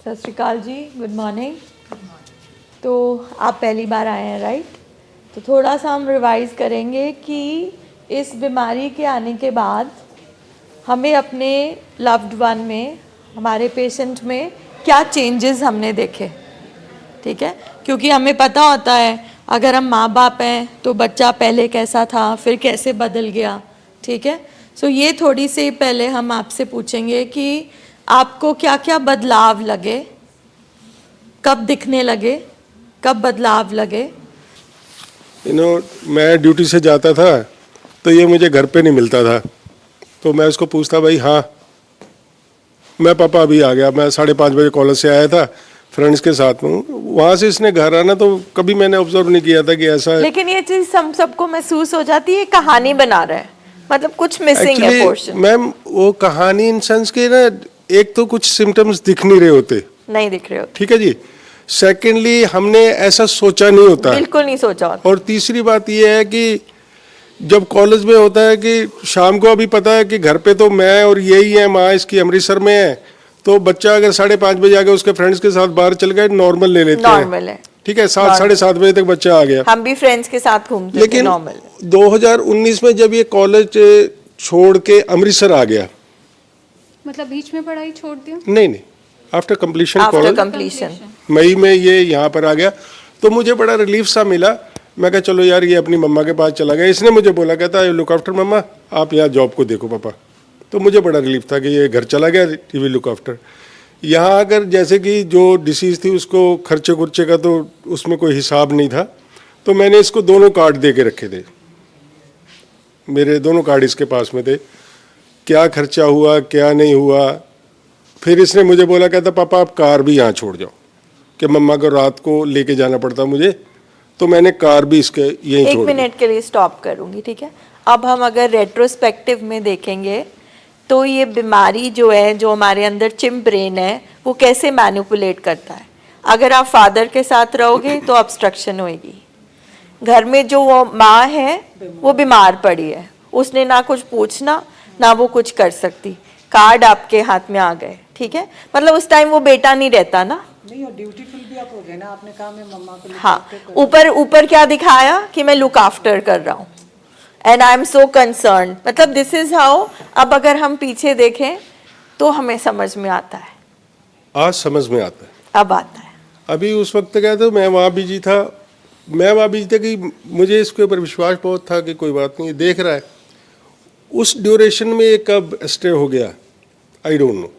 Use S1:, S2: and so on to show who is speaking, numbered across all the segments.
S1: सत श्री अकाल जी, good morning. तो आप पहली बार आए हैं, राइट? तो थोड़ा सा हम रिवाइज़ करेंगे कि इस बीमारी के आने के बाद हमें अपने लव्ड वन में, हमारे पेशेंट में क्या चेंजेस हमने देखे, ठीक है? क्योंकि हमें पता होता है अगर हम माँ बाप हैं तो बच्चा पहले कैसा था, फिर कैसे बदल गया, ठीक है? सो ये थोड़ी सी पहले हम आपसे पूछेंगे कि आपको क्या क्या बदलाव लगे, कब दिखने लगे, कब बदलाव लगे?
S2: मैं ड्यूटी से जाता था तो ये मुझे घर पे नहीं मिलता था, तो मैं उसको पूछता, भाई हाँ मैं पापा अभी आ गया, मैं 5:30 बजे कॉलेज से आया था, फ्रेंड्स के साथ में वहाँ से इसने घर आना, तो कभी मैंने ऑब्जर्व नहीं किया था कि ऐसा है।
S1: लेकिन ये चीज़ हम सबको महसूस हो जाती है, कहानी बना रहा है, मतलब कुछ मिसिंग है पोर्शन।
S2: मैम वो कहानी इन सेंस के ना, एक तो कुछ सिम्टम्स दिख नहीं रहे होते,
S1: नहीं दिख रहे होते,
S2: ठीक है जी। सेकेंडली हमने ऐसा सोचा नहीं होता,
S1: बिल्कुल नहीं सोचा होता।
S2: और तीसरी बात यह है कि जब कॉलेज में होता है कि शाम को अभी पता है कि घर पे तो मैं और यही है, माँ इसकी अमृतसर में है, तो बच्चा अगर 5:30 बजे आके उसके फ्रेंड्स के साथ बाहर चल गए, नॉर्मल ले लेते हैं,
S1: नॉर्मल है,
S2: ठीक है। 7 साढ़े 7 बजे तक बच्चा आ गया,
S1: हम भी फ्रेंड्स के साथ घूमते थे,
S2: लेकिन
S1: नॉर्मल।
S2: 2019 में जब ये कॉलेज छोड़ के अमृतसर आ गया,
S3: मतलब बीच में पढ़ाई छोड़ दिया?
S2: नहीं, after completion
S1: after
S2: college,
S1: completion
S2: मई में ये यहाँ पर आ गया, तो मुझे बड़ा रिलीफ सा मिला। मैं कहा चलो यार ये अपनी मम्मा के पास चला गया। इसने मुझे बोला, कहता है लुक आफ्टर मम्मा, आप यहाँ जॉब को देखो पापा। तो मुझे बड़ा रिलीफ था कि ये घर चला गया, टीवी लुक आफ्टर। यहाँ अगर जैसे कि जो डिसीज़ थी उसको खर्चे खुर्चे का तो उसमें कोई हिसाब नहीं था, तो मैंने इसको दोनों कार्ड दे के रखे थे, मेरे दोनों कार्ड इसके पास में थे, क्या खर्चा हुआ क्या नहीं हुआ। फिर इसने मुझे बोला, कहता पापा आप कार भी यहाँ छोड़ जाओ, कि मम्मा को रात को लेके जाना पड़ता मुझे, तो मैंने कार भी इसके यहीं छोड़ दी।
S1: 1 मिनट के लिए स्टॉप करूंगी, ठीक है? अब हम अगर रेट्रोस्पेक्टिव में देखेंगे तो ये बीमारी जो है, जो हमारे अंदर चिम्प ब्रेन है, वो कैसे मैनिपुलेट करता है। अगर आप फादर के साथ रहोगे तो ऑब्स्ट्रक्शन होएगी। घर में जो वो माँ है वो बीमार पड़ी है, उसने ना कुछ पूछना ना वो कुछ कर सकती, कार्ड आपके हाथ में आ गए, ठीक है? मतलब उस टाइम वो बेटा नहीं रहता ना,
S4: नहीं, और ड्यूटीफुल भी आप हो गए ना, आपने कहा मैं मम्मा को
S1: हाँ, ऊपर क्या दिखाया कि मैं लुक आफ्टर कर रहा हूँ, and I am so concern. मतलब दिस इज हाउ। अब अगर हम पीछे देखें तो हमें समझ में आता है,
S2: आज समझ में आता है,
S1: अब आता है।
S2: अभी उस वक्त क्या था, मैं वहाँ बिजी था, कि मुझे इसके ऊपर विश्वास बहुत था कि कोई बात नहीं, देख रहा है। उस ड्यूरेशन में ये कब स्टे हो गया आई डोंट नो।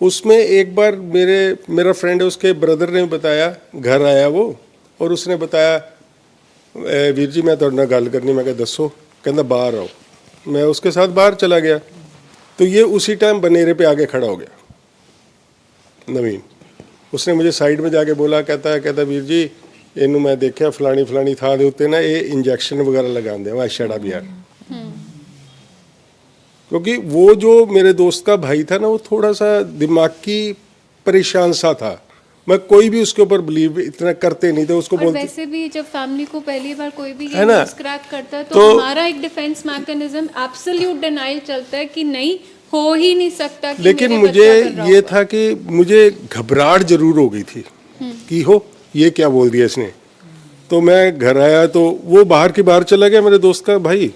S2: उसमें एक बार मेरा फ्रेंड है, उसके ब्रदर ने बताया, घर आया वो और उसने बताया, वीर जी मैं तुहाडे नाल गल करनी। मैं कहा दसो, कहता बाहर आओ। मैं उसके साथ बाहर चला गया, तो ये उसी टाइम बनेरे पे आके खड़ा हो गया नवीन। उसने मुझे साइड में जाके बोला, कहता वीर जी इनू मैं देखा फलानी फलानी थां दे उत्ते ना ये इंजैक्शन वगैरह लगांदे, मैं छड़ा भी यार। क्योंकि वो जो मेरे दोस्त का भाई था ना, वो थोड़ा सा दिमागी परेशान सा था। मैं कोई भी उसके ऊपर बिलीव इतना करते नहीं थे, उसको
S3: और
S2: बोलते
S3: वैसे भी जब फैमिली को पहली बार कोई भी
S2: है ना,
S3: क्रैक करता है
S2: तो
S3: हमारा एक डिफेंस मैकेनिज्म एब्सोल्यूट डिनाइल चलता है कि नहीं हो ही नहीं सकता कि
S2: लेकिन
S3: मेरे
S2: मुझे
S3: बच्चा कर रहा
S2: ये
S3: होगा।
S2: था कि मुझे घबराहट जरूर हो गई थी कि हो ये क्या बोल दिया इसने। तो मैं घर आया तो वो बाहर की बाहर चला गया, मेरे दोस्त का भाई।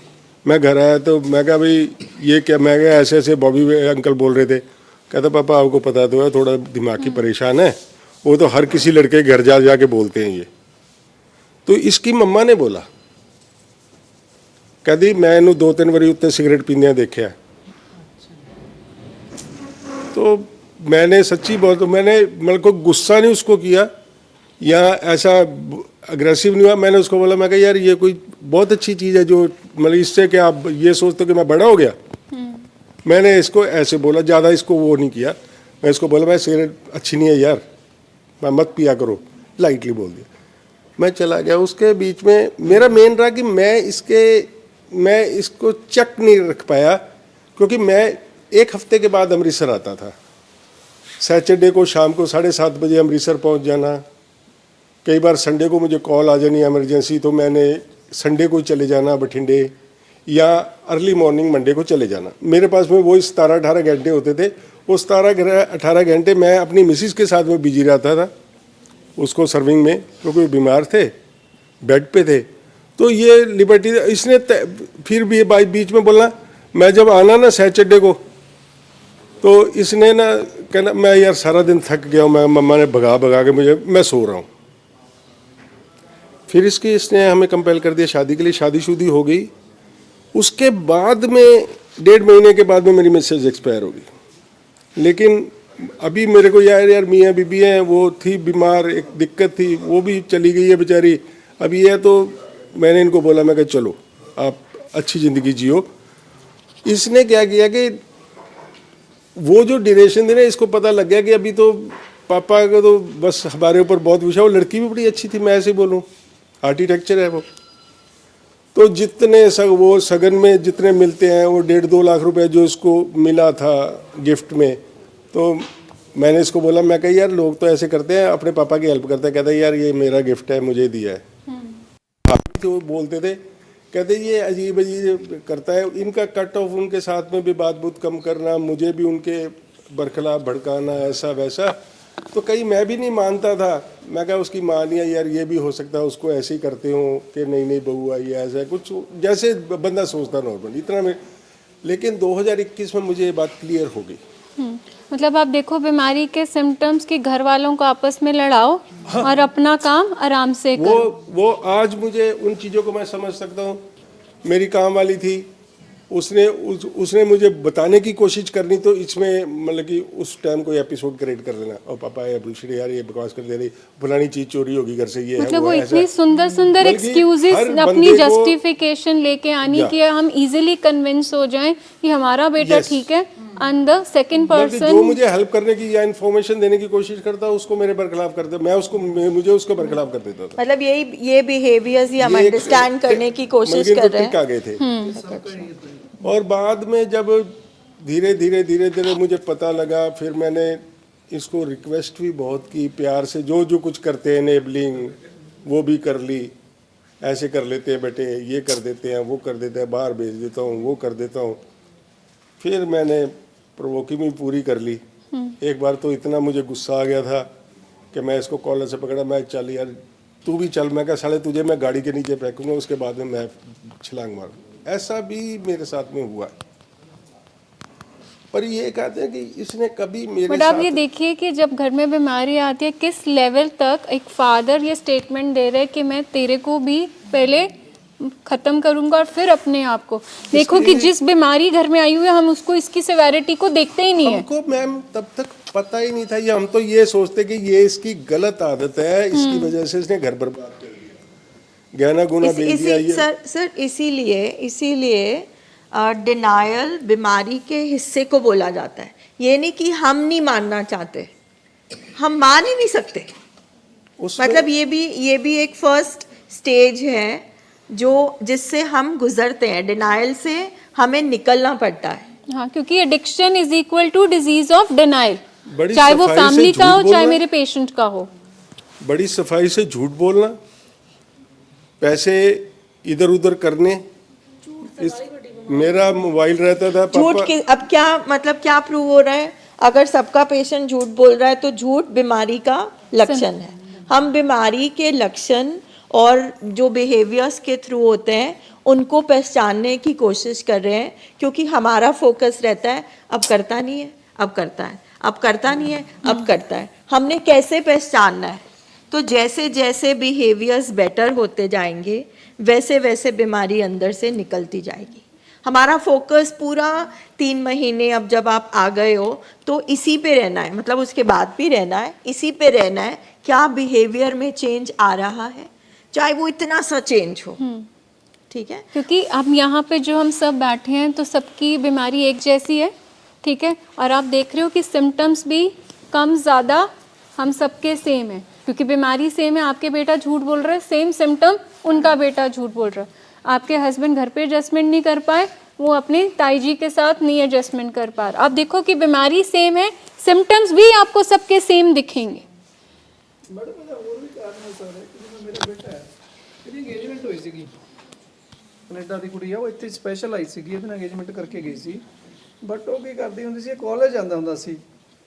S2: मैं घर आया तो मैं कहा भाई ये क्या, मैं कहा ऐसे ऐसे बॉबी अंकल बोल रहे थे। कहता पापा आपको पता तो है थोड़ा दिमागी परेशान है, वो तो हर किसी लड़के के घर जा जाके बोलते हैं ये। तो इसकी मम्मा ने बोला, कहती मैं इनू 2-3 बारी उत्ते सिगरेट पींदे देखा। तो मैंने सच्ची बहुत, मैंने मतलब को गुस्सा नहीं उसको किया या ऐसा अग्रेसिव नहीं हुआ। मैंने उसको बोला, मैं कहा यार ये कोई बहुत अच्छी चीज़ है जो मतलब इससे क्या आप ये सोचते हो कि मैं बड़ा हो गया। मैंने इसको ऐसे बोला, ज़्यादा इसको वो नहीं किया। मैं इसको बोला मैं सिगरेट अच्छी नहीं है यार, मैं मत पिया करो, लाइटली बोल दिया। मैं चला गया। उसके बीच में मेरा मेन रहा कि मैं इसको चेक नहीं रख पाया, क्योंकि मैं 1 हफ्ते के बाद अमृतसर आता था। सैटरडे को शाम को 7:30 बजे अमृतसर पहुंच जाना। कई बार संडे को मुझे कॉल आ जानी इमरजेंसी, तो मैंने संडे को चले जाना बठिंडे, या अर्ली मॉर्निंग मंडे को चले जाना। मेरे पास में वही 17-18 घंटे होते थे, वो 18 घंटे मैं अपनी मिसिस के साथ में बिजी रहता था उसको सर्विंग में, क्योंकि वो बीमार थे, बेड पे थे। तो ये लिबर्टी इसने फिर भी भाई बीच में बोलना, मैं जब आना ना सैटरडे को, तो इसने ना कहना मैं यार सारा दिन थक गया हूँ, मैं मम्मा ने भगा भगा के मुझे, मैं सो रहा हूँ। फिर इसने हमें कंपेल कर दिया शादी के लिए, शादीशुदी हो गई। उसके बाद में 1.5 महीने के बाद में मेरी मिसेज एक्सपायर हो गई। लेकिन अभी मेरे को यार मियाँ बीबी हैं, वो थी बीमार, एक दिक्कत थी, वो भी चली गई है बेचारी। अभी है तो मैंने इनको बोला, मैं कहा चलो आप अच्छी ज़िंदगी जियो। इसने क्या किया कि वो जो ड्यूरेशन थी ना, इसको पता लग गया कि अभी तो पापा का तो बस हमारे ऊपर बहुत विश्वास। वो लड़की भी बड़ी अच्छी थी, मैं ऐसे बोलूँ, आर्किटेक्चर है वो। तो जितने वो सगन में जितने मिलते हैं, वो 1.5-2 लाख रुपए जो इसको मिला था गिफ्ट में, तो मैंने इसको बोला, मैं कहा यार लोग तो ऐसे करते हैं, अपने पापा की हेल्प करते हैं। कहता है यार ये मेरा गिफ्ट है, मुझे दिया है। तो वो बोलते थे, कहते ये अजीब अजीब करता है, इनका कट ऑफ उनके साथ में भी बात बुत कम करना, मुझे भी उनके बरखिलाफ भड़काना, ऐसा वैसा। तो कहीं मैं भी नहीं मानता था। मैं कहा उसकी माँ नहीं है यार, ये भी हो सकता है उसको ऐसे ही करते हो कि नई बहू आई है, ऐसा कुछ जैसे बंदा सोचता नॉर्मल इतना में। लेकिन 2021 में मुझे ये बात क्लियर हो गई।
S3: मतलब आप देखो, बीमारी के सिम्टम्स कि घर वालों को आपस में लड़ाओ, हाँ। और अपना काम आराम से करो।
S2: वो आज मुझे उन चीज़ों को मैं समझ सकता हूँ। मेरी काम वाली थी, उसने मुझे बताने की कोशिश करनी, तो इसमें मतलब कि उस टाइम कोई एपिसोड क्रिएट कर देना, और पापा ये बुलशिट यार, ये बकवास कर दे रही, फलानी चीज चोरी होगी घर से, ये
S3: मतलब
S2: वो
S3: इतनी सुंदर सुंदर एक्सक्यूजेस अपनी जस्टिफिकेशन लेके आनी कि हम इजीली कन्विंस हो जाएं कि हमारा बेटा ठीक है, एंड द सेकंड पर्सन
S2: जो मुझे हेल्प करने की या इन्फॉर्मेशन देने की कोशिश करता, उसको मेरे बरखिलाफ करते, मुझे उसको बरखिलाफ कर देता था।
S1: मतलब ये बिहेवियर्स ही हम अंडरस्टैंड करने की कोशिश कर रहे हैं।
S2: आ गए थे। और बाद में जब धीरे धीरे मुझे पता लगा, फिर मैंने इसको रिक्वेस्ट भी बहुत की प्यार से, जो कुछ करते हैं एनेबलिंग वो भी कर ली, ऐसे कर लेते हैं बेटे, ये कर देते हैं, वो कर देते हैं, बाहर भेज देता हूँ, वो कर देता हूँ। फिर मैंने प्रोवोकिंग भी पूरी कर ली। एक बार तो इतना मुझे गुस्सा आ गया था कि मैं इसको कॉलर से पकड़ा, मैं चल यार तू भी चल, मैं कहा साले तुझे मैं गाड़ी के नीचे फेंकूंगा, उसके बाद में मैं छलांग मारूँ। ऐसा भी मेरे साथ में हुआ। पर ये कहते हैं कि इसने कभी मेरे
S3: बट आप ये देखिए कि जब घर में बीमारी आती है, किस लेवल तक एक फादर ये स्टेटमेंट दे रहे हैं कि मैं तेरे को भी पहले खत्म करूंगा और फिर अपने आप को। देखो कि जिस बीमारी घर में आई हुई है, हम उसको इसकी सिवेरिटी को देखते ही नहीं है।
S2: हमको मैम तब तक पता ही नहीं था, ये हम तो ये सोचते कि ये इसकी गलत आदत है, इसकी वजह से इसने घर बर्बाद कर दिया, गहना गुना बेच दिया। ये
S1: सर इसीलिए डिनायल बीमारी के हिस्से को बोला जाता है। ये नहीं कि हम नहीं मानना चाहते, हम मान ही नहीं सकते। मतलब ये भी एक फर्स्ट स्टेज है जिससे हम गुजरते हैं, डिनायल से हमें निकलना पड़ता है।
S3: हाँ, क्योंकि addiction is equal to disease of denial, चाहे वो फैमिली का हो चाहे मेरे पेशेंट का हो।
S2: बड़ी सफाई से झूठ बोलना, पैसे इधर उधर करने। मेरा मोबाइल रहता था
S1: झूठ के, अब क्या मतलब क्या प्रूव हो रहा है? अगर सबका पेशेंट झूठ बोल रहा है तो झूठ बीमारी का लक्षण है। हम बीमारी के लक्षण और जो बिहेवियर्स के थ्रू होते हैं उनको पहचानने की कोशिश कर रहे हैं, क्योंकि हमारा फोकस रहता है अब करता नहीं है, अब करता है, अब करता नहीं है, अब करता है। हमने कैसे पहचानना है? तो जैसे जैसे बिहेवियर्स बेटर होते जाएंगे वैसे वैसे बीमारी अंदर से निकलती जाएगी। हमारा फोकस पूरा 3 महीने, अब जब आप आ गए हो तो इसी पे रहना है, मतलब उसके बाद भी रहना है, इसी पे रहना है। क्या बिहेवियर में चेंज आ रहा है, चाहे वो इतना सा चेंज हो, ठीक है?
S3: क्योंकि अब यहाँ पे जो हम सब बैठे हैं तो सबकी बीमारी एक जैसी है, ठीक है? और आप देख रहे हो कि सिम्टम्स भी कम ज़्यादा हम सबके सेम है, क्योंकि बीमारी सेम है। आपके बेटा झूठ बोल रहा है, सेम सिम्टम उनका बेटा झूठ बोल रहा है। आपके हस्बैंड घर पे एडजस्टमेंट नहीं कर पाए, वो अपने ताई जी के साथ नहीं एडजस्टमेंट कर पा रहा। आप देखो कि बीमारी सेम है, सिम्टम्स भी आपको सबके सेम दिखेंगे।
S5: एंगेजमेंट हुई सी कनेडा की कुड़ी है, वो इतनी स्पेशल आई सी, अंगेजमेंट करके गई सी। ਬਟ ਉਹ ਕੀ ਕਰਦੀ ਹੁੰਦੀ ਸੀ, ਕਾਲਜ ਜਾਂਦਾ ਹੁੰਦਾ ਸੀ।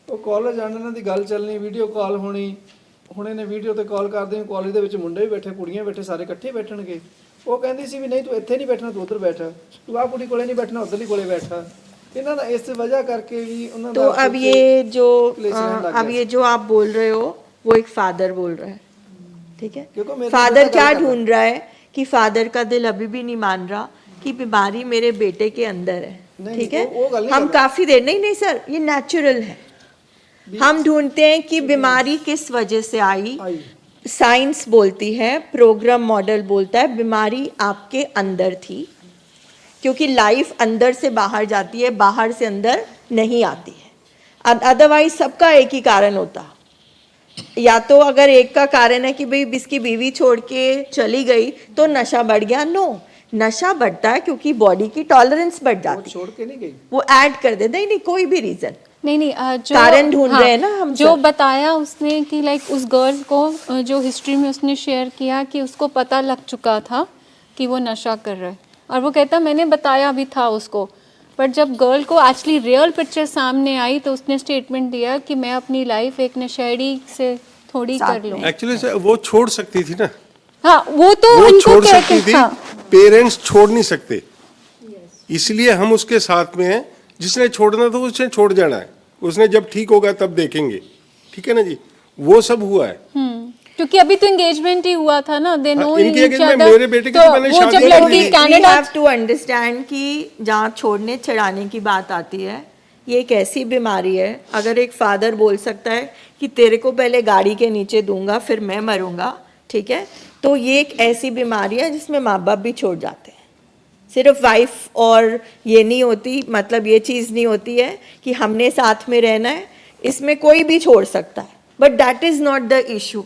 S5: ਉਹ ਕਾਲਜ ਜਾਣ ਇਹਨਾਂ ਦੀ ਗੱਲ ਚੱਲਣੀ, ਵੀਡੀਓ ਕਾਲ ਹੋਣੀ। ਹੁਣ ਇਹਨੇ ਵੀਡੀਓ ਤੇ ਕਾਲ ਕਰਦੇ, ਕਾਲਜ ਦੇ ਵਿੱਚ ਮੁੰਡੇ ਵੀ ਬੈਠੇ, ਕੁੜੀਆਂ ਬੈਠੇ, ਸਾਰੇ ਇਕੱਠੇ ਬੈਠਣਗੇ। ਉਹ ਕਹਿੰਦੀ ਸੀ ਵੀ ਨਹੀਂ ਤੂੰ ਇੱਥੇ ਨਹੀਂ ਬੈਠਣਾ, ਤੂੰ ਉੱਧਰ ਬੈਠ, ਤੂੰ ਆਹ ਕੁੜੀ ਕੋਲੇ ਨਹੀਂ ਬੈਠਣਾ, ਉੱਧਰਲੀ ਕੋਲੇ ਬੈਠਾ। ਇਹਨਾਂ ਦਾ ਇਸ ਵਜ੍ਹਾ ਕਰਕੇ ਵੀ ਉਹਨਾਂ
S1: तो
S5: ਦਾ
S1: अब
S5: कुछ
S1: ये जो
S5: क्लेश रहने लग
S1: अब
S5: गया।
S1: ये जो आप बोल रहे हो वो एक फादर बोल रहा है, ठीक
S5: क्योंकि
S1: है।
S5: मेरे
S1: फादर
S5: बेटा
S1: क्या
S5: गलत है।
S1: ढूंढ रहा है कि फादर का दिल अभी भी नहीं मान रहा कि बीमारी मेरे बेटे के अंदर है,
S5: नहीं,
S1: ठीक है।
S5: वो गल नहीं
S1: हम
S5: कर रहा।
S1: काफी देर नहीं नहीं सर, ये नेचुरल है। हम ढूंढते हैं कि बीमारी किस वजह से आई।
S5: आई।
S1: साइंस बोलती है, प्रोग्राम मॉडल बोलता है बीमारी आपके अंदर थी, क्योंकि लाइफ अंदर से बाहर जाती है, बाहर से अंदर नहीं आती है। अदरवाइज सबका एक ही कारण होता, या तो अगर एक का कारण है कि भाई इसकी बीवी छोड़ के चली गई तो नशा बढ़ गया। नो, नशा बढ़ता है क्योंकि बॉडी की टॉलरेंस बढ़
S5: वो
S1: जाती है,
S5: छोड़ के नहीं गई।
S1: वो ऐड कर देते। नहीं कोई भी रीजन
S3: नहीं जो
S1: कारण ढूंढ रहे हैं ना हम
S3: जो
S1: सब।
S3: बताया उसने कि लाइक उस गर्ल को जो हिस्ट्री में उसने शेयर किया कि उसको पता लग चुका था कि वो नशा कर रहा है, और वो कहता मैंने बताया भी था उसको, पर जब गर्ल को एक्चुअली रियल पिक्चर सामने आई तो उसने स्टेटमेंट दिया कि मैं अपनी लाइफ एक नशेड़ी से थोड़ी कर लूँ।
S2: एक्चुअली वो छोड़ सकती थी ना,
S3: हाँ वो तो
S2: वो
S3: उनको
S2: छोड़
S3: कहते
S2: सकती थी,
S3: हाँ,
S2: पेरेंट्स छोड़ नहीं सकते, इसलिए हम उसके साथ में हैं। जिसने छोड़ना था उसने छोड़ जाना है, उसने जब ठीक होगा तब देखेंगे, ठीक है ना जी। वो सब हुआ है।
S3: क्योंकि अभी तो एंगेजमेंट ही हुआ था ना, दे नो
S2: इनकी
S3: ईच
S2: engagement
S3: अदर।
S2: मेरे बेटे की
S3: तो
S2: तो मैंने
S3: वो
S2: शादी
S3: जब
S2: कर
S3: लड़की
S2: ली थी।
S3: कनाडा
S1: हैव टू अंडरस्टैंड कि जहाँ छोड़ने छड़ाने की बात आती है, ये एक ऐसी बीमारी है। अगर एक फादर बोल सकता है कि तेरे को पहले गाड़ी के नीचे दूंगा फिर मैं मरूंगा, ठीक है, तो ये एक ऐसी बीमारी है जिसमें माँ बाप भी छोड़ जाते हैं। सिर्फ वाइफ और ये नहीं होती, मतलब ये चीज़ नहीं होती है कि हमने साथ में रहना है, इसमें कोई भी छोड़ सकता है, but that is not the issue.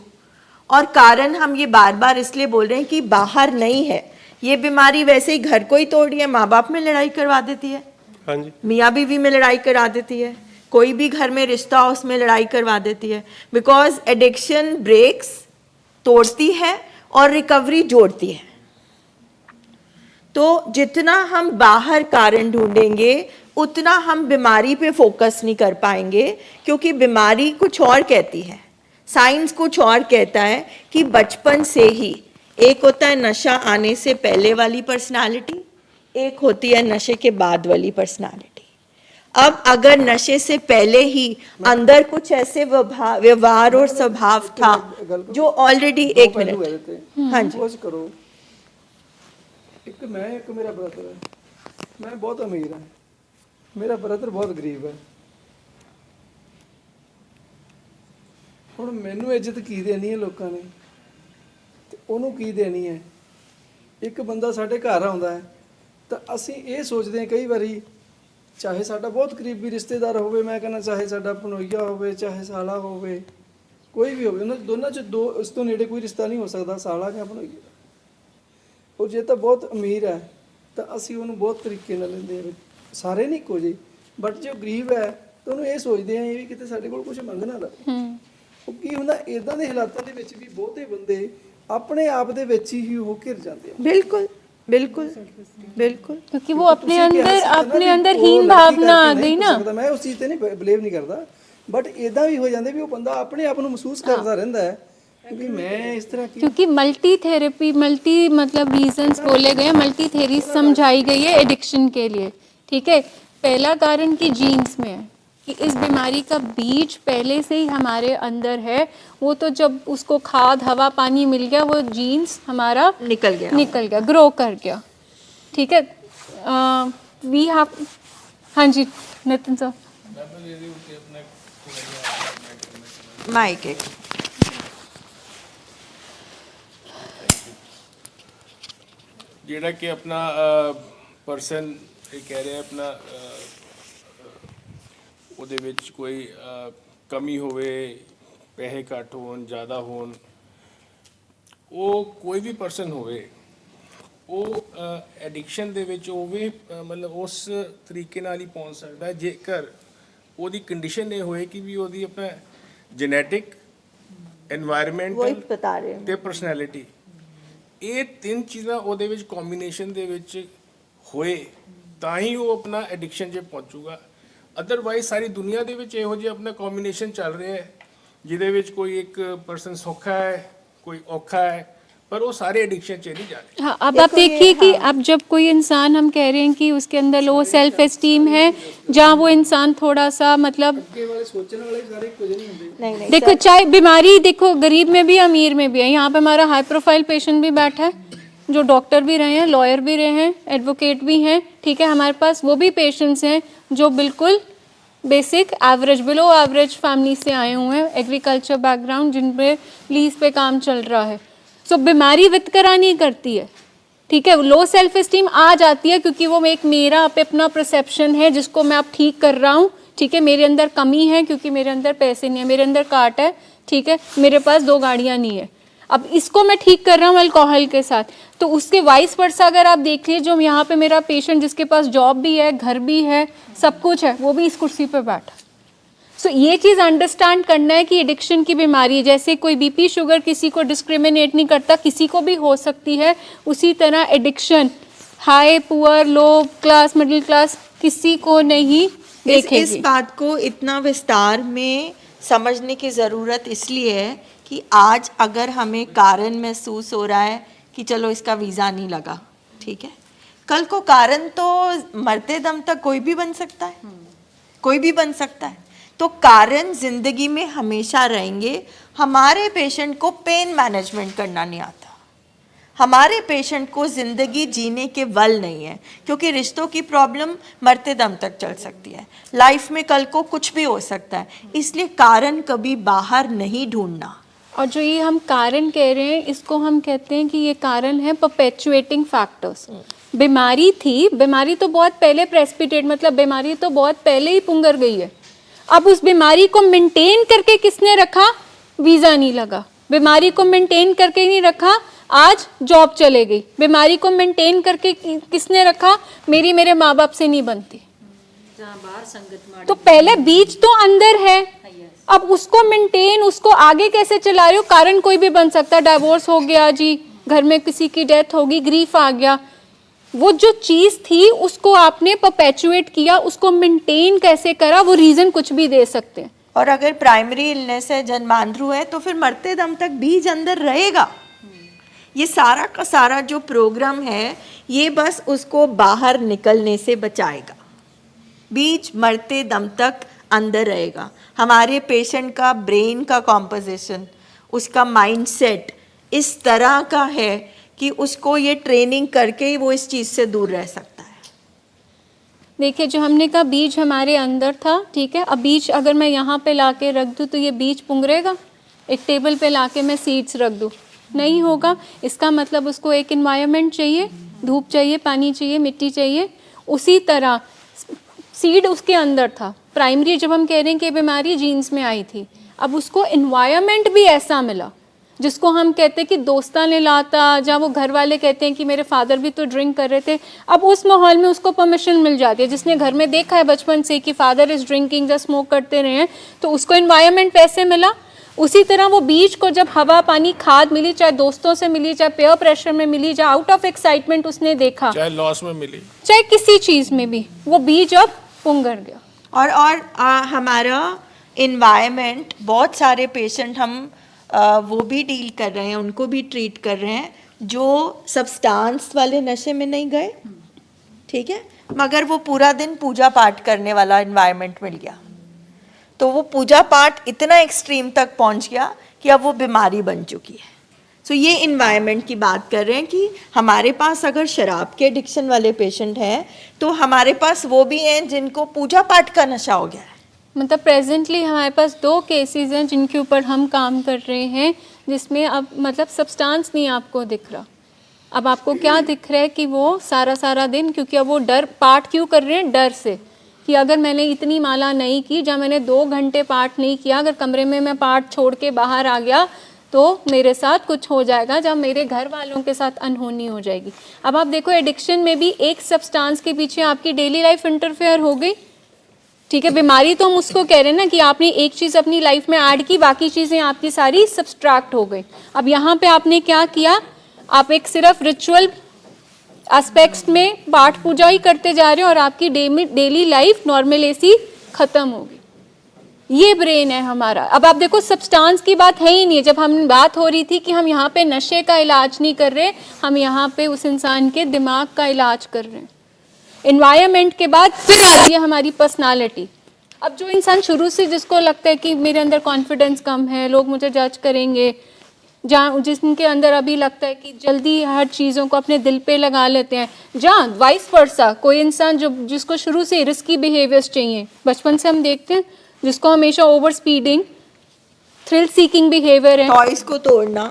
S1: और कारण हम ये बार बार इसलिए बोल रहे हैं कि बाहर नहीं है ये बीमारी, वैसे ही घर को ही तोड़ रही है, माँ बाप में लड़ाई करवा देती है,
S2: हाँ जी,
S1: मियाँ बीवी में लड़ाई करा देती है, कोई भी घर में रिश्ता हो उसमें लड़ाई करवा देती है। बिकॉज एडिक्शन ब्रेक्स तोड़ती है और रिकवरी जोड़ती है। तो जितना हम बाहर कारण ढूंढेंगे उतना हम बीमारी पे फोकस नहीं कर पाएंगे, क्योंकि बीमारी कुछ और कहती है, साइंस कुछ और कहता है कि बचपन से ही एक होता है नशा आने से पहले वाली पर्सनालिटी, एक होती है नशे के बाद वाली पर्सनालिटी। अब अगर नशे से पहले ही अंदर कुछ ऐसे व्यवहार और स्वभाव था जो ऑलरेडी, एक मिनट, हाँ जी,
S5: ਕੁਝ ਕਰੋ। ਇੱਕ ਮੈਂ, ਇੱਕ ਮੇਰਾ ਬ੍ਰਦਰ ਹੈ। ਮੈਂ ਬਹੁਤ ਅਮੀਰ ਹਾਂ, ਮੇਰਾ ਬ੍ਰਦਰ ਬਹੁਤ ਗਰੀਬ ਹੈ। ਹੁਣ ਮੈਨੂੰ ਇੱਜ਼ਤ ਕੀ ਦੇਣੀ ਹੈ ਲੋਕਾਂ ਨੇ, ਤੇ ਉਹਨੂੰ ਕੀ ਦੇਣੀ ਹੈ। ਇੱਕ ਬੰਦਾ ਸਾਡੇ ਘਰ ਆਉਂਦਾ ਹੈ ਤਾਂ ਅਸੀਂ ਇਹ ਸੋਚਦੇ ਹਾਂ ਕਈ ਵਾਰੀ, ਚਾਹੇ ਸਾਡਾ ਬਹੁਤ ਕਰੀਬੀ ਰਿਸ਼ਤੇਦਾਰ ਹੋਵੇ, ਮੈਂ ਕਹਿੰਦਾ ਚਾਹੇ ਸਾਡਾ ਭਣੋਈਆ ਹੋਵੇ, ਚਾਹੇ ਸਾਲਾ ਹੋਵੇ, ਕੋਈ ਵੀ ਹੋਵੇ, ਉਹਨਾਂ ਦੋਨਾਂ 'ਚ ਦੋ ਇਸ ਤੋਂ ਨੇੜੇ ਕੋਈ ਰਿਸ਼ਤਾ ਨਹੀਂ ਹੋ ਸਕਦਾ, ਸਾਲਾ ਜਾਂ ਭਣੋਈਆ। ਉਹ ਜੇ ਤਾਂ ਬਹੁਤ ਅਮੀਰ ਹੈ ਤਾਂ ਅਸੀਂ ਉਹਨੂੰ ਬਹੁਤ ਤਰੀਕੇ ਨਾਲ ਲੈਂਦੇ ਹਾਂ, ਸਾਰੇ ਨਹੀਂ ਇੱਕੋ ਜਿਹੇ। ਬਟ ਜੇ ਉਹ ਗਰੀਬ ਹੈ ਤਾਂ ਉਹਨੂੰ ਇਹ ਸੋਚਦੇ ਆ ਇਹ ਵੀ ਕਿਤੇ ਸਾਡੇ ਕੋਲ ਕੁਝ ਮੰਗ ਨਾ ਲਵੇ। ਉਹ ਕੀ ਹੁੰਦਾ, ਇਦਾਂ ਦੇ ਹਾਲਾਤਾਂ ਦੇ ਵਿੱਚ ਵੀ ਬਹੁਤੇ ਬੰਦੇ ਆਪਣੇ ਆਪ ਦੇ ਵਿੱਚ ਹੀ ਉਹ ਘਿਰ ਜਾਂਦੇ ਆ।
S1: बिल्कुल बिल्कुल बिल्कुल,
S3: क्योंकि वो अपने अंदर हीन भावना आ गई ना।
S5: ਮੈਂ ਉਸ ਚੀਜ਼ ਤੇ ਨਹੀਂ ਬਲੀਵ ਨਹੀਂ ਕਰਦਾ, ਬਟ ਇਦਾਂ ਵੀ ਹੋ ਜਾਂਦੇ ਵੀ ਉਹ ਬੰਦਾ ਆਪਣੇ ਆਪ ਨੂੰ ਮਹਿਸੂਸ ਕਰਦਾ ਰਹਿੰਦਾ ਹੈ कि मैं इस तरह की।
S3: क्योंकि मल्टी थेरेपी, मल्टी मतलब रीजंस बोले गए, मल्टी थेरी समझाई गई है एडिक्शन के लिए, ठीक है। पहला कारण कि जीन्स में है, कि इस बीमारी का बीज पहले से ही हमारे अंदर है। वो तो जब उसको खाद हवा पानी मिल गया, वो जीन्स हमारा
S1: निकल गया,
S3: ग्रो कर गया, ठीक है। वी हैव, हाँ जी नितिन सर,
S1: माइक एक
S6: ਜਿਹੜਾ ਕਿ ਆਪਣਾ ਪਰਸਨ ਇਹ ਕਹਿ ਰਿਹਾ ਆਪਣਾ ਉਹਦੇ ਵਿੱਚ ਕੋਈ ਕਮੀ ਹੋਵੇ, ਪੈਸੇ ਘੱਟ ਹੋਣ ਜ਼ਿਆਦਾ ਹੋਣ, ਉਹ ਕੋਈ ਵੀ ਪਰਸਨ ਹੋਵੇ, ਉਹ ਐਡਿਕਸ਼ਨ ਦੇ ਵਿੱਚ ਉਹ ਵੀ ਮਤਲਬ ਉਸ ਤਰੀਕੇ ਨਾਲ ਹੀ ਪਹੁੰਚ ਸਕਦਾ ਜੇਕਰ ਉਹਦੀ ਕੰਡੀਸ਼ਨ ਇਹ ਹੋਏ ਕਿ ਵੀ ਉਹਦੀ ਆਪਣਾ ਜੈਨੇਟਿਕ,
S1: वही बता रहे हैं।
S6: ਤੇ ਪਰਸਨੈਲਿਟੀ, ਇਹ ਤਿੰਨ ਚੀਜ਼ਾਂ ਉਹਦੇ ਵਿੱਚ ਕੰਬੀਨੇਸ਼ਨ ਦੇ ਵਿੱਚ ਹੋਏ ਤਾਂ ਹੀ ਉਹ ਆਪਣਾ ਐਡਿਕਸ਼ਨ 'ਚ ਪਹੁੰਚੂਗਾ। ਅਦਰਵਾਈਜ਼ ਸਾਰੀ ਦੁਨੀਆ ਦੇ ਵਿੱਚ ਇਹੋ ਜਿਹੇ ਆਪਣਾ ਕੰਬੀਨੇਸ਼ਨ ਚੱਲ ਰਿਹਾ ਹੈ ਜਿਹਦੇ ਵਿੱਚ ਕੋਈ ਇੱਕ ਪਰਸਨ ਸੌਖਾ ਹੈ, ਕੋਈ ਔਖਾ ਹੈ, पर वो सारे एडिक्शन च नहीं जा रहे।
S3: हाँ, अब आप देखिए कि अब जब कोई इंसान हम कह रहे हैं कि उसके अंदर लो सेल्फ एस्टीम है, जहाँ वो इंसान थोड़ा सा मतलब
S1: नहीं नहीं
S3: देखो चाहे बीमारी देखो गरीब में भी अमीर में भी है। यहाँ पे हमारा हाई प्रोफाइल पेशेंट भी बैठा है जो डॉक्टर भी रहे हैं, लॉयर भी रहे हैं, एडवोकेट भी हैं, ठीक है। हमारे पास वो भी पेशेंट्स हैं जो बिल्कुल basic average below average family से आए हुए हैं, एग्रीकल्चर बैकग्राउंड, जिन पे लीज पे काम चल रहा है। सो बीमारी वितकरा नहीं करती है, ठीक है। लो सेल्फ एस्टीम आ जाती है क्योंकि वो एक मेरा अपना परसेप्शन है जिसको मैं अब ठीक कर रहा हूँ, ठीक है। मेरे अंदर कमी है क्योंकि मेरे अंदर पैसे नहीं है, मेरे अंदर काट है, ठीक है, मेरे पास 2 गाड़ियाँ नहीं है, अब इसको मैं ठीक कर रहा हूँ अल्कोहल के साथ। तो उसके वाइस वर्सा अगर आप देख लीजिए, जो यहाँ पे मेरा पेशेंट जिसके पास जॉब भी है, घर भी है, सब कुछ है, वो भी इस कुर्सी पे बैठा। सो ये चीज़ अंडरस्टैंड करना है कि एडिक्शन की बीमारी है। जैसे कोई बीपी शुगर किसी को डिस्क्रिमिनेट नहीं करता, किसी को भी हो सकती है, उसी तरह एडिक्शन हाई पुअर लो क्लास मिडिल क्लास किसी को नहीं देखेगी।
S1: इस बात को इतना विस्तार में समझने की ज़रूरत इसलिए है कि आज अगर हमें कारण महसूस हो रहा है कि चलो इसका वीज़ा नहीं लगा, ठीक है, कल को कारण तो मरते दम तक कोई भी बन सकता है, कोई भी बन सकता है। तो कारण जिंदगी में हमेशा रहेंगे। हमारे पेशेंट को पेन मैनेजमेंट करना नहीं आता, हमारे पेशेंट को ज़िंदगी जीने के बल नहीं है, क्योंकि रिश्तों की प्रॉब्लम मरते दम तक चल सकती है, लाइफ में कल को कुछ भी हो सकता है। इसलिए कारण कभी बाहर नहीं ढूंढना।
S3: और जो ये हम कारण कह रहे हैं इसको हम कहते हैं कि ये कारण है परपेचुएटिंग फैक्टर्स। बीमारी थी, बीमारी तो बहुत पहले प्रेसिपिटेट मतलब बीमारी तो बहुत पहले ही पुंगर गई है। अब उस बीमारी को मेंटेन करके किसने रखा? वीज़ा नहीं लगा। बीमारी को मेंटेन करके नहीं रखा, आज जॉब चले गई। बीमारी को मेंटेन करके किसने रखा? मेरे माँ बाप से नहीं बनती। तो पहले बीज तो अंदर है, अब उसको मेंटेन, उसको आगे कैसे चला रहे हो? कारण कोई भी बन सकता है, डाइवोर्स हो गया जी, घर में किसी की डेथ होगी, ग्रीफ आ गया, वो जो चीज़ थी उसको आपने परपेचुएट किया, उसको मेंटेन कैसे करा, वो रीज़न कुछ भी दे सकते हैं।
S1: और अगर प्राइमरी इलनेस है, जन्मांध्रु है, तो फिर मरते दम तक बीज अंदर रहेगा। ये सारा का सारा जो प्रोग्राम है ये बस उसको बाहर निकलने से बचाएगा। बीज मरते दम तक अंदर रहेगा। हमारे पेशेंट का ब्रेन का कॉम्पोजिशन, उसका माइंडसेट इस तरह का है कि उसको ये ट्रेनिंग करके ही वो इस चीज़ से दूर रह सकता है।
S3: देखिए जो हमने कहा बीज हमारे अंदर था, ठीक है। अब बीज अगर मैं यहाँ पे लाके रख दूँ तो ये बीज पुंगरेगा? एक टेबल पे लाके मैं सीड्स रख दूँ, नहीं होगा। इसका मतलब उसको एक एनवायरनमेंट चाहिए, धूप चाहिए, पानी चाहिए, मिट्टी चाहिए। उसी तरह सीड उसके अंदर था। प्राइमरी जब हम कह रहे हैं कि बीमारी जीन्स में आई थी, अब उसको एनवायरनमेंट भी ऐसा मिला जिसको हम कहते हैं कि दोस्ता ने लाता, जहाँ वो घर वाले कहते हैं कि मेरे फादर भी तो ड्रिंक कर रहे थे, अब उस माहौल में उसको परमिशन मिल जाती है। जिसने घर में देखा है बचपन से कि फादर इज़ ड्रिंकिंग या स्मोक करते रहे हैं, तो उसको एनवायरनमेंट वैसे मिला। उसी तरह वो बीज को जब हवा पानी खाद मिली, चाहे दोस्तों से मिली, चाहे पेयर प्रेशर में मिली, चाहे आउट ऑफ एक्साइटमेंट उसने देखा,
S6: चाहे लॉस में मिली,
S3: चाहे किसी चीज़ में भी, वो बीज अब पुंगर गया।
S1: और हमारा इन्वायरमेंट, बहुत सारे पेशेंट हम वो भी डील कर रहे हैं, उनको भी ट्रीट कर रहे हैं जो सब्सटेंस वाले नशे में नहीं गए, ठीक है, मगर वो पूरा दिन पूजा पाठ करने वाला इन्वायरमेंट मिल गया, तो वो पूजा पाठ इतना एक्सट्रीम तक पहुंच गया कि अब वो बीमारी बन चुकी है। सो ये इन्वायरमेंट की बात कर रहे हैं कि हमारे पास अगर शराब के एडिक्शन वाले पेशेंट हैं तो हमारे पास वो भी हैं जिनको पूजा पाठ का नशा हो गया है।
S3: मतलब प्रेजेंटली हमारे पास 2 केसेस हैं जिनके ऊपर हम काम कर रहे हैं, जिसमें अब मतलब सब्सटेंस नहीं आपको दिख रहा। अब आपको क्या दिख रहा है कि वो सारा दिन, क्योंकि अब वो डर पाठ क्यों कर रहे हैं? डर से कि अगर मैंने इतनी माला नहीं की, जहाँ मैंने 2 घंटे पाठ नहीं किया, अगर कमरे में मैं पाठ छोड़ के बाहर आ गया तो मेरे साथ कुछ हो जाएगा, जब मेरे घर वालों के साथ अनहोनी हो जाएगी। अब आप देखो एडिक्शन में भी एक सब्सटेंस के पीछे आपकी डेली लाइफ इंटरफेयर हो गई, ठीक है। बीमारी तो हम उसको कह रहे हैं ना कि आपने एक चीज़ अपनी लाइफ में ऐड की, बाकी चीज़ें आपकी सारी सब्सट्रैक्ट हो गई। अब यहाँ पे आपने क्या किया? आप एक सिर्फ रिचुअल एस्पेक्ट्स में पाठ पूजा ही करते जा रहे हैं और आपकी डेली लाइफ नॉर्मल ऐसी खत्म होगी। ये ब्रेन है हमारा। अब आप देखो सब्सटेंस की बात है ही नहीं है। जब हम बात हो रही थी कि हम यहाँ पे नशे का इलाज नहीं कर रहे, हम यहाँ पे उस इंसान के दिमाग का इलाज कर रहे हैं। एनवायरनमेंट के बाद फिर आती है हमारी पर्सनालिटी। अब जो इंसान शुरू से जिसको लगता है कि मेरे अंदर कॉन्फिडेंस कम है, लोग मुझे जज करेंगे, जहाँ जिनके अंदर अभी लगता है कि जल्दी हर चीज़ों को अपने दिल पे लगा लेते हैं, जहाँ वाइस वर्सा कोई इंसान जो जिसको शुरू से रिस्की बिहेवियर्स चाहिए, बचपन से हम देखते हैं जिसको हमेशा over speeding, thrill seeking behaviour है,
S1: टॉयज को तोड़ना,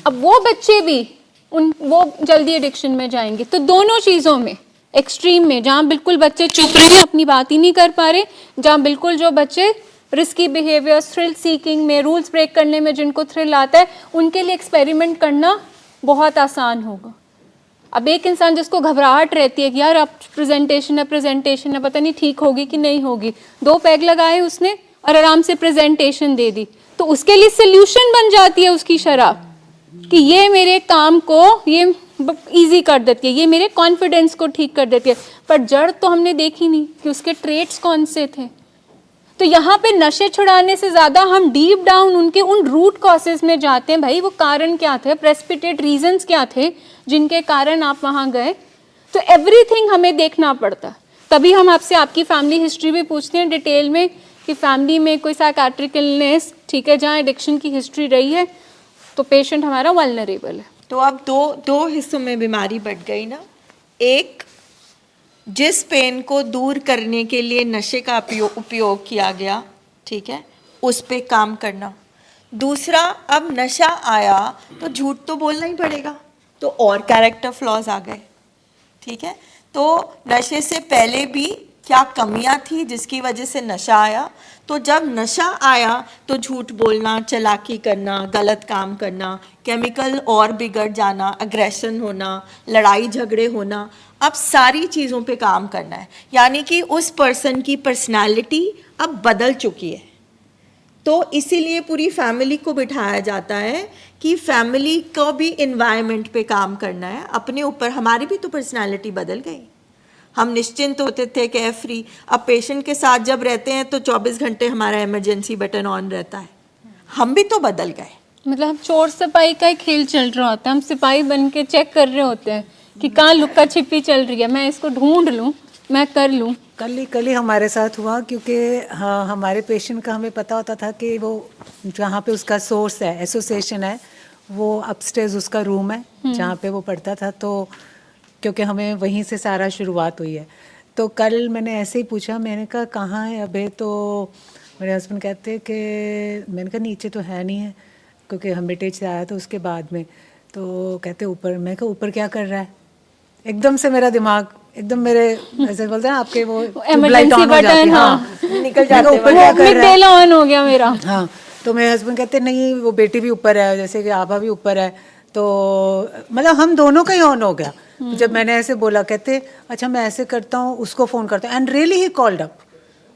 S3: अब वो बच्चे भी वो जल्दी एडिक्शन में जाएंगे। तो दोनों चीज़ों में एक्सट्रीम में, जहाँ बिल्कुल बच्चे चुप रहे हैं, अपनी बात ही नहीं कर पा रहे, जहाँ बिल्कुल जो बच्चे रिस्की बिहेवियर, थ्रिल सीकिंग में, रूल्स ब्रेक करने में जिनको थ्रिल आता है, उनके लिए एक्सपेरिमेंट करना बहुत आसान होगा। अब एक इंसान जिसको घबराहट रहती है कि यार अब प्रेजेंटेशन है, पता नहीं ठीक होगी कि नहीं होगी, 2 पैग लगाए उसने और आराम से प्रेजेंटेशन दे दी, तो उसके लिए सोल्यूशन बन जाती है उसकी शराब कि ये मेरे काम को ये इजी कर देती है, ये मेरे कॉन्फिडेंस को ठीक कर देती है। पर जड़ तो हमने देखी नहीं कि उसके ट्रेट्स कौन से थे। तो यहाँ पे नशे छुड़ाने से ज़्यादा हम डीप डाउन उनके उन रूट कॉजेज में जाते हैं। भाई वो कारण क्या थे, प्रेसिपिटेट रीजंस क्या थे जिनके कारण आप वहाँ गए। तो एवरीथिंग हमें देखना पड़ता। तभी हम आपसे आपकी फैमिली हिस्ट्री भी पूछते हैं डिटेल में कि फैमिली में कोई साइकाट्रिक इलनेस, ठीक है, जहाँ एडिक्शन की हिस्ट्री रही है तो पेशेंट हमारा वल्नरेबल है।
S1: तो अब दो हिस्सों में बीमारी बढ़ गई ना। एक, जिस पेन को दूर करने के लिए नशे का उपयोग किया गया, ठीक है, उस पे काम करना। दूसरा, अब नशा आया तो झूठ तो बोलना ही पड़ेगा, तो और कैरेक्टर फ्लॉज आ गए, ठीक है। तो नशे से पहले भी क्या कमियां थी जिसकी वजह से नशा आया, तो जब नशा आया तो झूठ बोलना, चालाकी करना, गलत काम करना, केमिकल और बिगड़ जाना, अग्रेशन होना, लड़ाई झगड़े होना, अब सारी चीज़ों पे काम करना है। यानी कि उस पर्सन की पर्सनालिटी अब बदल चुकी है। तो इसीलिए पूरी फैमिली को बिठाया जाता है कि फैमिली को भी इन्वायरमेंट पे काम करना है अपने ऊपर। हमारी भी तो पर्सनालिटी बदल गई। हम निश्चिंत होते थे, केयर फ्री। अब पेशेंट के साथ जब रहते हैं तो 24 घंटे हमारा इमरजेंसी बटन ऑन रहता है। हम भी तो बदल गए।
S3: मतलब चोर सिपाही का ही खेल चल रहा होता है। हम सिपाही बन के चेक कर रहे होते हैं कि कहाँ लुक्का छिपी चल रही है, मैं इसको ढूंढ लूँ, मैं कर लूँ।
S4: कल ही हमारे साथ हुआ, क्योंकि हाँ, हमारे पेशेंट का हमें पता होता था कि वो जहाँ पे उसका सोर्स है, एसोसिएशन है, वो अपस्टेज उसका रूम है जहाँ पे वो पढ़ता था। तो क्योंकि हमें वहीं से सारा शुरुआत हुई है, तो कल मैंने ऐसे ही पूछा, मैंने कहा कहाँ है अबे, तो मेरे हस्बैंड कहते कि मैंने कहा नीचे तो है नहीं है, क्योंकि हम बेटेज से आया था उसके बाद में। तो कहते ऊपर। मैं कहा ऊपर क्या कर रहा है? एकदम से मेरा दिमाग एकदम मेरे ऐसे बोलते हैं आपके वो
S3: इमरजेंसी बटन, हाँ,
S1: निकल जाते हैं।
S4: ऊपर क्या कर रहा है?
S3: ऑन हो गया मेरा।
S4: हाँ, तो मेरे हस्बैंड कहते नहीं वो बेटी भी ऊपर है, जैसे कि आभा भी ऊपर है, तो मतलब हम दोनों का ही ऑन हो गया। जब मैंने ऐसे बोला, कहते अच्छा मैं ऐसे करता हूँ, उसको फ़ोन करता हूँ। And really he called up.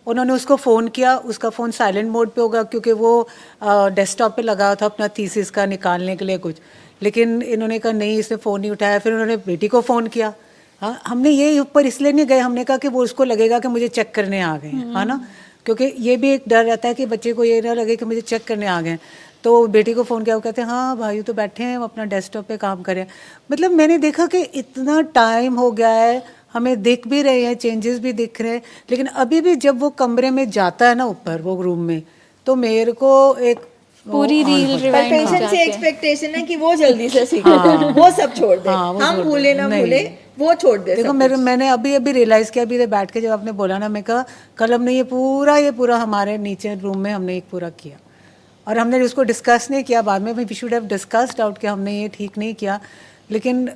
S4: उन्होंने उसको फ़ोन किया, उसका फ़ोन साइलेंट मोड पे होगा क्योंकि वो डेस्कटॉप पे लगा था अपना थीसिस का निकालने के लिए कुछ, लेकिन इन्होंने कहा नहीं, इसने फ़ोन नहीं उठाया। फिर उन्होंने बेटी को फ़ोन किया। हाँ, हमने ये ऊपर इसलिए नहीं गए, हमने कहा कि वो उसको लगेगा कि मुझे चेक करने आ गए हैं, है ना, क्योंकि ये भी एक डर रहता है कि बच्चे को ये ना लगे कि मुझे चेक करने आ गए। तो बेटी को फ़ोन किया, वो कहते हैं हाँ भाई तो बैठे हैं, वो अपना डेस्कटॉप पे काम करें। मतलब मैंने देखा कि इतना टाइम हो गया है, हमें दिख भी रहे हैं, चेंजेस भी दिख रहे हैं, लेकिन अभी भी जब वो कमरे में जाता है ना ऊपर वो रूम में, तो मेरे को एक
S3: पूरी रील
S1: पर पेशेंट से एक्सपेक्टेशन है कि वो जल्दी से सीखे, वो सब छोड़ दे। हम भूले ना भूले, वो छोड़ दे।
S4: देखो मैंने अभी रियलाइज़ किया, अभी बैठ के जब आपने बोला ना, मैं कहा कल हमने ये पूरा हमारे नीचे रूम में हमने एक पूरा किया, और हमने उसको डिस्कस नहीं किया। बाद में we should have discussed out कि हमने ये ठीक नहीं किया, लेकिन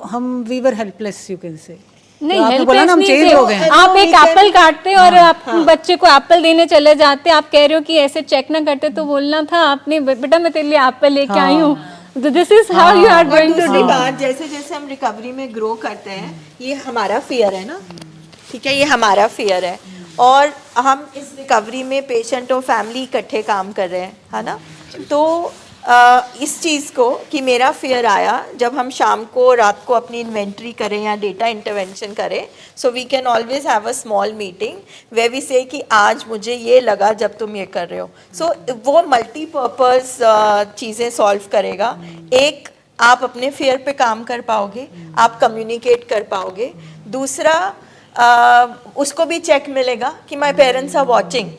S4: हम we were helpless, you can say.
S3: नहीं,
S4: आपने
S3: हेल्पलेस
S4: बोला ना हम
S3: नहीं
S4: चेंज
S3: थे।
S4: हो गए हैं।
S3: आप एक एप्पल काटते और आप बच्चे को एप्पल देने चले जाते, आप कह रहे हो कि ऐसे चेक ना करते, तो बोलना था आपने बेटा मैं तेरे लिए एप्पल लेके आई हूँ। This is how you are going to
S1: दूसरी बात, जैसे जैसे हम रिकवरी में ग्रो करते हैं, ये हमारा फियर है ना, ठीक है, ये हमारा फियर है, और हम इस रिकवरी में पेशेंट और फैमिली इकट्ठे काम कर रहे हैं, है ना। तो इस चीज़ को कि मेरा फियर आया जब हम शाम को रात को अपनी इन्वेंट्री करें या डेटा इंटरवेंशन करें, so we can always have a small meeting way we say कि आज मुझे ये लगा जब तुम ये कर रहे हो। सो वो मल्टीपर्पज़ चीज़ें सॉल्व करेगा। एक, आप अपने फियर पे काम कर पाओगे, आप कम्युनिकेट कर पाओगे। दूसरा, उसको भी चेक मिलेगा कि माय पेरेंट्स आर वॉचिंग,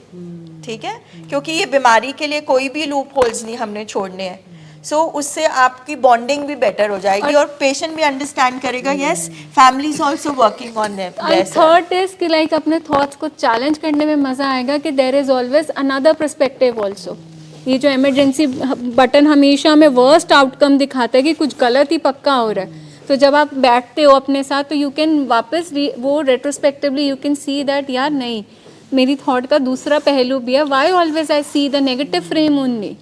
S1: ठीक है, क्योंकि ये बीमारी के लिए कोई भी लूप होल्स नहीं हमने छोड़ने हैं। सो उससे आपकी बॉन्डिंग भी बेटर हो जाएगी और पेशेंट भी अंडरस्टैंड करेगा, yes family is also working on them.
S3: And third is कि लाइक अपने थॉट्स को चैलेंज करने में मज़ा आएगा कि there is always another perspective also. ये जो इमरजेंसी बटन हमेशा हमें वर्स्ट आउटकम दिखाता है कि कुछ गलत ही पक्का हो रहा है, तो जब आप बैठते हो अपने साथ तो यू कैन वापस वो retrospectively you can see that यार नहीं, मेरी थॉट का दूसरा पहलू भी है। Why always I see the negative frame only.